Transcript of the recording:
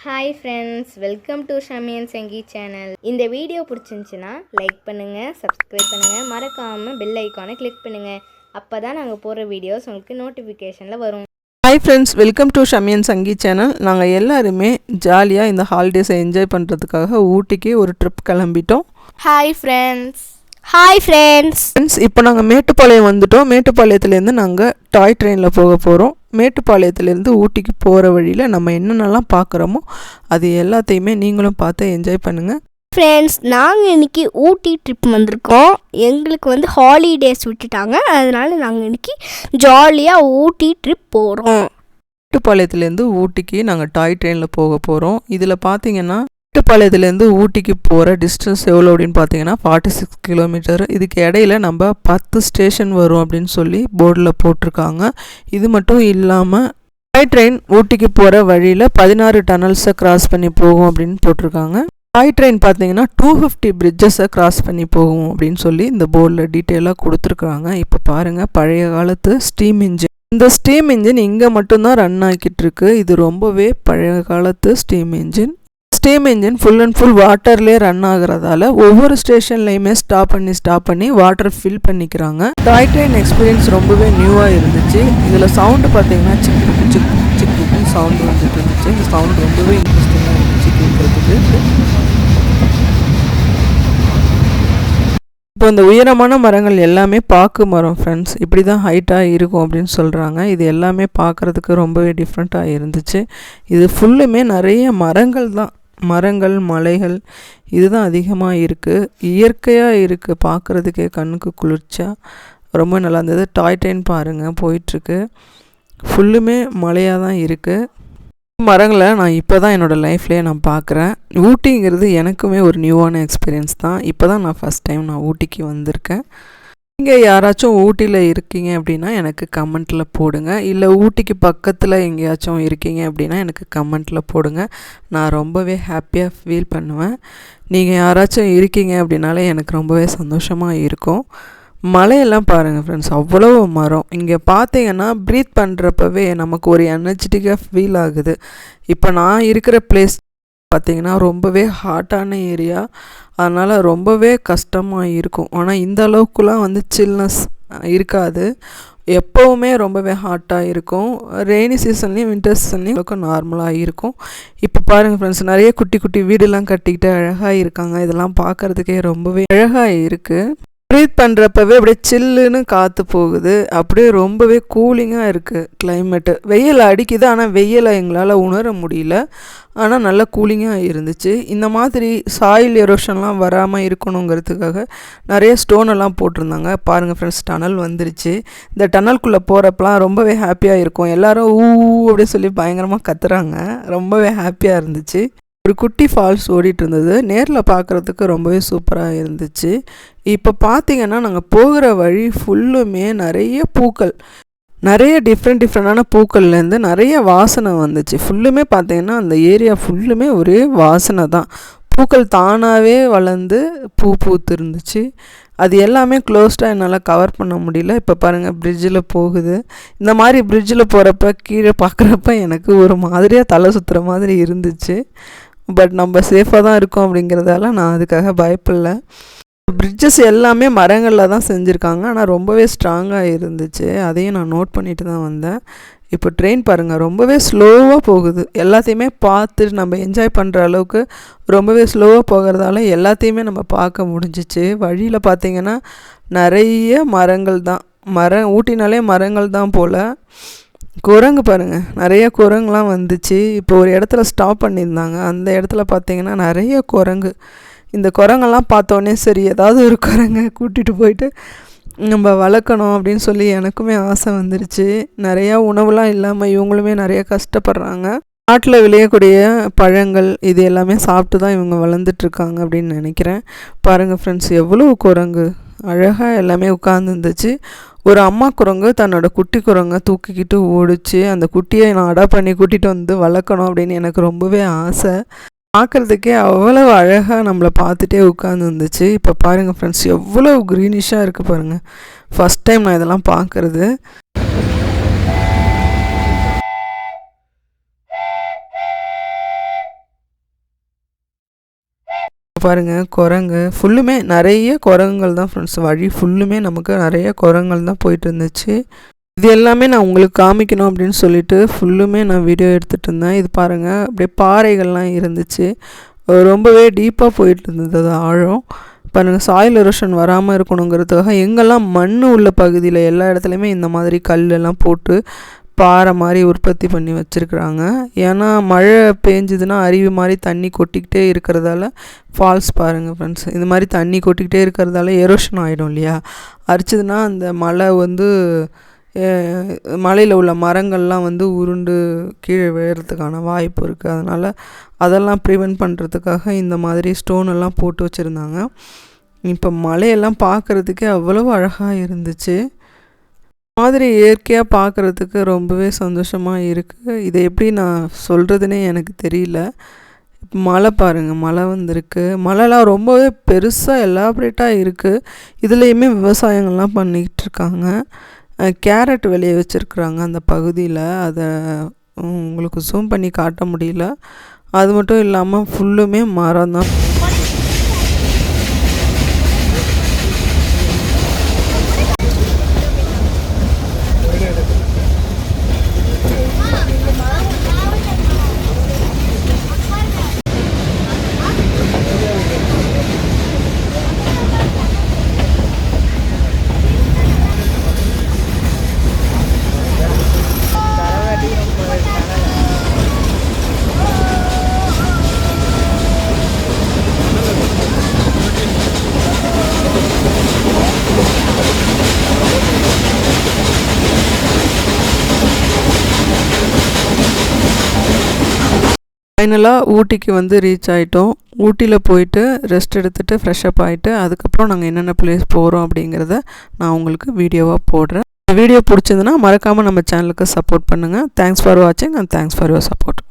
Hi friends, welcome to Shami and Sangi channel. இந்த video பிடிச்சிருந்துச்சுன்னா like பண்ணுங்க, subscribe பண்ணுங்க, மறக்காம பெல் ஐகானை கிளிக் பண்ணுங்க. அப்பதான் நாங்க போற வீடியோஸ் உங்களுக்கு நோட்டிஃபிகேஷன்ல வரும். Hi friends, welcome to Shami and Sangi channel. நாங்கள் எல்லாருமே ஜாலியாக இந்த ஹாலிடேஸை என்ஜாய் பண்ணுறதுக்காக ஊட்டிக்கு ஒரு ட்ரிப் கிளம்பிட்டோம். ஹாய் ஃப்ரெண்ட்ஸ் இப்போ நாங்கள் மேட்டுப்பாளையம் வந்துட்டோம். மேட்டுப்பாளையத்துலேருந்து நாங்கள் டாய் ட்ரெயினில் போக போகிறோம். மேட்டுப்பாளையத்துலேருந்து ஊட்டிக்கு போகிற வழியில் நம்ம என்னென்னலாம் பார்க்குறோமோ அது எல்லாத்தையுமே நீங்களும் பார்த்து என்ஜாய் பண்ணுங்கள். ஃப்ரெண்ட்ஸ், நாங்கள் இன்றைக்கி ஊட்டி ட்ரிப் வந்திருக்கோம். எங்களுக்கு ஹாலிடேஸ் விட்டுட்டாங்க, அதனால் நாங்கள் இன்றைக்கி ஜாலியாக ஊட்டி ட்ரிப் போகிறோம். மேட்டுப்பாளையத்துலேருந்து ஊட்டிக்கு நாங்கள் டாய் ட்ரெயினில் போக போகிறோம். இதில் பார்த்தீங்கன்னா மேட்டுப்பாளையத்துலேருந்து ஊட்டிக்கு போகிற டிஸ்டன்ஸ் எவ்வளோ அப்படின்னு பார்த்தீங்கன்னா 46 கிலோமீட்டர். இதுக்கு இடையில நம்ம 10 ஸ்டேஷன் வரும் அப்படின்னு சொல்லி போர்டில் போட்டிருக்காங்க. இது மட்டும் இல்லாமல் டாய் ட்ரெயின் ஊட்டிக்கு போகிற வழியில் 16 டனல்ஸை கிராஸ் பண்ணி போகும் அப்படின்னு போட்டிருக்காங்க. டாய் ட்ரெயின் பார்த்தீங்கன்னா 250 பிரிட்ஜஸை கிராஸ் பண்ணி போகும் அப்படின்னு சொல்லி இந்த போர்டில் டீட்டெயிலாக கொடுத்துருக்குறாங்க. இப்போ பாருங்கள், பழைய காலத்து ஸ்டீம் இன்ஜின். இந்த ஸ்டீம் இன்ஜின் இங்கே மட்டும்தான் ரன் ஆகிக்கிட்டு இருக்கு. இது ரொம்பவே பழைய காலத்து steam engine. Steam engine full and full வாட்டர்லேயே ரன் ஆகிறதால ஒவ்வொரு ஸ்டேஷன்லையுமே ஸ்டாப் பண்ணி வாட்டர் ஃபில் பண்ணிக்கிறாங்க. டாய் ட்ரெயின் எக்ஸ்பீரியன்ஸ் ரொம்பவே நியூவாக இருந்துச்சு. இதில் சவுண்டு பார்த்தீங்கன்னா சிக்கு சவுண்டு வந்துட்டு இருந்துச்சு. இந்த சவுண்ட் ரொம்பவே இன்ட்ரெஸ்டிங்காக இருந்துச்சு கேட்குறதுக்கு. இப்போ இந்த உயரமான மரங்கள் எல்லாமே பாக்கு மரம் ஃப்ரெண்ட்ஸ். இப்படி தான் ஹைட்டாக இருக்கும் அப்படின்னு சொல்கிறாங்க. இது எல்லாமே பார்க்குறதுக்கு ரொம்பவே டிஃப்ரெண்ட்டாக இருந்துச்சு. இது ஃபுல்லுமே நிறைய மரங்கள் தான், மரங்கள் மலைகள் இதுதான் அதிகமாக இருக்குது. இயற்கையாக இருக்குது, பார்க்குறதுக்கே கண்ணுக்கு குளிர்ச்சியாக ரொம்ப நல்லா இருந்தது. டாய் ட்ரெயின் பாருங்கள் போயிட்டுருக்கு, ஃபுல்லுமே மலையாக தான் இருக்குது. மரங்களை நான் இப்போ தான் என்னோடய லைஃப்லேயே நான் பார்க்குறேன். ஊட்டிங்கிறது எனக்குமே ஒரு நியூவான எக்ஸ்பீரியன்ஸ் தான். இப்போ தான் நான் ஃபஸ்ட் டைம் நான் ஊட்டிக்கு வந்திருக்கேன். நீங்கள் யாராச்சும் ஊட்டியில் இருக்கீங்க அப்படின்னா எனக்கு கமெண்ட்டில் போடுங்க. இல்லை ஊட்டிக்கு பக்கத்தில் எங்கேயாச்சும் இருக்கீங்க அப்படின்னா எனக்கு கமெண்ட்டில் போடுங்க. நான் ரொம்பவே ஹாப்பியாக ஃபீல் பண்ணுவேன். நீங்கள் யாராச்சும் இருக்கீங்க அப்படின்னாலே எனக்கு ரொம்பவே சந்தோஷமாக இருக்கும். மலையெல்லாம் பாருங்கள் ஃப்ரெண்ட்ஸ், அவ்வளோ மரம். இங்கே பார்த்தீங்கன்னா ப்ரீத் பண்ணுறப்பவே நமக்கு ஒரு எனர்ஜெட்டிக்காக ஃபீல் ஆகுது. இப்போ நான் இருக்கிற பிளேஸ் பார்த்திங்கன்னா ரொம்பவே ஹாட்டான ஏரியா, அதனால் ரொம்பவே கஷ்டமாக இருக்கும். ஆனால் இந்த அளவுக்குலாம் சில்னஸ் இருக்காது. எப்போவுமே ரொம்பவே ஹாட்டாக இருக்கும். ரெய்னி சீசன்லேயும் வின்டர் சீசன்லேயும் நார்மலாக இருக்கும். இப்போ பாருங்கள் ஃப்ரெண்ட்ஸ், நிறைய குட்டி குட்டி வீடெல்லாம் கட்டிக்கிட்டு அழகாக இருக்காங்க. இதெல்லாம் பார்க்குறதுக்கே ரொம்பவே அழகாக இருக்குது. ப்ரீத் பண்ணுறப்பவே அப்படியே சில்லுன்னு காற்று போகுது. அப்படியே ரொம்பவே கூலிங்காக இருக்குது கிளைமேட்டு. வெயில் அடிக்குது, ஆனால் வெயிலை எங்களால் உணர முடியல. ஆனால் நல்லா கூலிங்காக இருந்துச்சு. இந்த மாதிரி சாயில் எரோஷன்லாம் வராமல் இருக்கணுங்கிறதுக்காக நிறைய ஸ்டோனெல்லாம் போட்டிருந்தாங்க. பாருங்கள் ஃப்ரெண்ட்ஸ், டனல் வந்துருச்சு. இந்த டனல்குள்ளே போகிறப்பெல்லாம் ரொம்பவே ஹாப்பியாக இருக்கும். எல்லோரும் ஊ அப்படின்னு சொல்லி பயங்கரமாக கத்துறாங்க. ரொம்பவே ஹாப்பியாக இருந்துச்சு. ஒரு குட்டி ஃபால்ஸ் ஓடிட்டு இருந்தது. நேரில் பார்க்குறதுக்கு ரொம்பவே சூப்பராக இருந்துச்சு. இப்போ பார்த்திங்கன்னா நாங்கள் போகிற வழி ஃபுல்லுமே நிறைய பூக்கள், நிறைய டிஃப்ரெண்டான பூக்கள்லேருந்து நிறைய வாசனை வந்துச்சு. ஃபுல்லுமே பார்த்திங்கன்னா அந்த ஏரியா ஃபுல்லுமே ஒரே வாசனை தான். பூக்கள் தானாகவே வளர்ந்து பூத்து இருந்துச்சு. அது எல்லாமே க்ளோஸ்டாக என்னால் கவர் பண்ண முடியல. இப்போ பாருங்கள், பிரிட்ஜில் போகுது. இந்த மாதிரி பிரிட்ஜில் போகிறப்ப கீழே பார்க்குறப்ப எனக்கு ஒரு மாதிரியாக தலை சுற்றுற மாதிரி இருந்துச்சு. பட் நம்ம சேஃபாக தான் இருக்கோம் அப்படிங்கிறதால நான் அதுக்காக பயப்படல. பிரிட்ஜஸ் எல்லாமே மரங்களில் தான் செஞ்சுருக்காங்க, ஆனால் ரொம்பவே ஸ்ட்ராங்காக இருந்துச்சு. அதையும் நான் நோட் பண்ணிட்டு தான் வந்தேன். இப்போ ட்ரெயின் பாருங்கள் ரொம்பவே ஸ்லோவாக போகுது. எல்லாத்தையுமே பார்த்து நம்ம என்ஜாய் பண்ணுற அளவுக்கு ரொம்பவே ஸ்லோவாக போகிறதால எல்லாத்தையுமே நம்ம பார்க்க முடிஞ்சிச்சு. வழியில் பார்த்திங்கன்னா நிறைய மரங்கள் தான். ஊட்டினாலே மரங்கள் தான் போல். குரங்கு பாருங்கள், நிறைய குரங்குலாம் வந்துச்சு. இப்போ ஒரு இடத்துல ஸ்டாப் பண்ணியிருந்தாங்க. அந்த இடத்துல பார்த்திங்கன்னா நிறைய குரங்கு. இந்த குரங்கெல்லாம் பார்த்தோன்னே சரி ஏதாவது ஒரு குரங்கை கூட்டிகிட்டு போயிட்டு நம்ம வளர்க்கணும் அப்படின்னு சொல்லி எனக்குமே ஆசை வந்துருச்சு. நிறையா உணவுலாம் இல்லாமல் இவங்களுமே நிறைய கஷ்டப்படுறாங்க. நாட்டில் விளையக்கூடிய பழங்கள் இது எல்லாமே சாப்பிட்டு தான் இவங்க வளர்ந்துட்டுருக்காங்க அப்படின்னு நினைக்கிறேன். பாருங்கள் ஃப்ரெண்ட்ஸ், எவ்வளோ குரங்கு அழகாக எல்லாமே உட்காந்துருந்துச்சு. ஒரு அம்மா குரங்கு தன்னோட குட்டி குரங்கை தூக்கிக்கிட்டு ஓடிச்சு. அந்த குட்டியை நான் அடாப்ட் பண்ணி கூட்டிகிட்டு வந்து வளர்க்கணும் அப்படின்னு எனக்கு ரொம்பவே ஆசை. பார்க்குறதுக்கே அவ்வளோ அழகாக நம்மளை பார்த்துட்டே உட்காந்துருந்துச்சு. இப்போ பாருங்கள் ஃப்ரெண்ட்ஸ், எவ்வளோ க்ரீனிஷாக இருக்குது பாருங்கள். ஃபஸ்ட் டைம் நான் இதெல்லாம் பார்க்குறது. பாருங்கள் குரங்கு ஃபுல்லுமே நிறைய குரங்குகள் தான் ஃப்ரெண்ட்ஸ். வழி ஃபுல்லுமே நமக்கு நிறைய குரங்குகள் தான் போயிட்டு இருந்துச்சு. இது எல்லாமே நான் உங்களுக்கு காமிக்கணும் அப்படின்னு சொல்லிட்டு ஃபுல்லுமே நான் வீடியோ எடுத்துகிட்டு இருந்தேன். இது பாருங்கள் அப்படியே பாறைகள்லாம் இருந்துச்சு. ரொம்பவே டீப்பாக போயிட்டு இருந்தது அது ஆழம். பாருங்கள் சாயில் எரோஷன் வராமல் இருக்கணுங்கிறதுக்காக எங்கெல்லாம் மண் உள்ள பகுதியில் எல்லா இடத்துலையுமே இந்த மாதிரி கல்லெல்லாம் போட்டு பாறை மாதிரி உற்பத்தி பண்ணி வச்சுருக்குறாங்க. ஏன்னா மழை பெஞ்சுதுன்னா அருவி மாதிரி தண்ணி கொட்டிக்கிட்டே இருக்கிறதால ஃபால்ஸ் பாருங்கள் ஃப்ரெண்ட்ஸ், இந்த மாதிரி தண்ணி கொட்டிக்கிட்டே இருக்கிறதால எரோஷன் ஆகிடும் இல்லையா. அரிச்சதுன்னா அந்த மலை வந்து மலையில் உள்ள மரங்கள்லாம் வந்து உருண்டு கீழே விழுறதுக்கான வாய்ப்பு இருக்குது. அதனால் அதெல்லாம் ப்ரிவென்ட் பண்ணுறதுக்காக இந்த மாதிரி ஸ்டோன் எல்லாம் போட்டு வச்சுருந்தாங்க. இப்போ மலையெல்லாம் பார்க்குறதுக்கே அவ்வளோ அழகாக இருந்துச்சு. மாதிரி இயற்கையாக பார்க்குறதுக்கு ரொம்பவே சந்தோஷமாக இருக்குது. இதை எப்படி நான் சொல்கிறதுனே எனக்கு தெரியல. மலை பாருங்கள், மலை வந்திருக்கு. மலைலாம் ரொம்பவே பெருசாக எலாபரேட்டாக இருக்குது. இதுலேயுமே விவசாயங்கள்லாம் பண்ணிக்கிட்டு இருக்காங்க. கேரட் விளைய வச்சுருக்குறாங்க அந்த பகுதியில். அதை உங்களுக்கு ஜூம் பண்ணி காட்ட முடியல. அது மட்டும் இல்லாமல் ஃபுல்லுமே மரம் தான். ஃபைனலாக ஊட்டிக்கு வந்து ரீச் ஆகிட்டோம். ஊட்டியில் போயிட்டு ரெஸ்ட் எடுத்துகிட்டு ஃப்ரெஷ்அப் ஆகிட்டு அதுக்கப்புறம் நாங்கள் என்னென்ன பிளேஸ் போகிறோம் அப்படிங்கிறத நான் உங்களுக்கு வீடியோவாக போடுறேன். வீடியோ பிடிச்சிருந்துன்னா மறக்காமல் நம்ம சேனலுக்கு சப்போர்ட் பண்ணுங்கள். தேங்க்ஸ் ஃபார் வாட்சிங் and thanks for your support.